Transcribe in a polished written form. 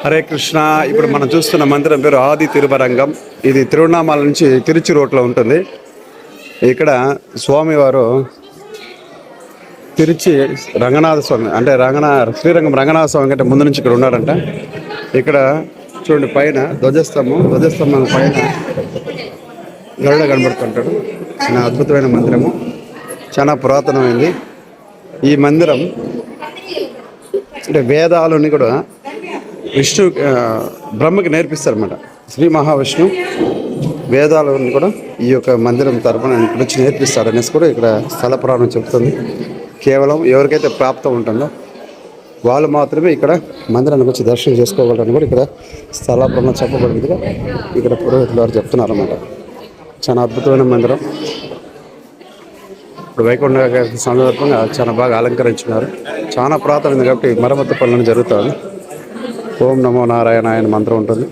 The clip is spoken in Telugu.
హరే కృష్ణ. ఇప్పుడు మనం చూస్తున్న మందిరం పేరు ఆది తిరువరంగం. ఇది తిరువణామల నుంచి తిరుచి రోడ్లో ఉంటుంది. ఇక్కడ స్వామివారు తిరుచి రంగనాథ స్వామి అంటే శ్రీరంగం రంగనాథ స్వామి కంటే ముందు నుంచి ఇక్కడ ఉన్నాడంట. ఇక్కడ చూడండి, పైన ధ్వజస్తంభం పైన గరుడ కనబడుతుంటాడు. చాలా అద్భుతమైన మందిరము, చాలా పురాతనమైంది ఈ మందిరం. అంటే వేదాలని కూడా విష్ణు బ్రహ్మకి నేర్పిస్తారన్నమాట. శ్రీ మహావిష్ణు వేదాలను కూడా ఈ యొక్క మందిరం తరపున ఇక్కడ వచ్చి నేర్పిస్తాడు అనేసి కూడా ఇక్కడ స్థల పురాణం చెప్తుంది. కేవలం ఎవరికైతే ప్రాప్తం ఉంటుందో వాళ్ళు మాత్రమే ఇక్కడ మందిరానికి వచ్చి దర్శనం చేసుకోవాలని కూడా ఇక్కడ స్థల పురాణం చెప్పబడిందిగా ఇక్కడ పురోహితులు వారు చెప్తున్నారు అన్నమాట. చాలా అద్భుతమైన మందిరం. ఇప్పుడు వైకుంఠ సందర్భంగా చాలా బాగా అలంకరించున్నారు. చాలా పురాతనమైంది కాబట్టి మరమ్మతు పనులను జరుగుతుంది. ఓం నమో నారాయణ ఆయన మంత్రం ఉంటుంది.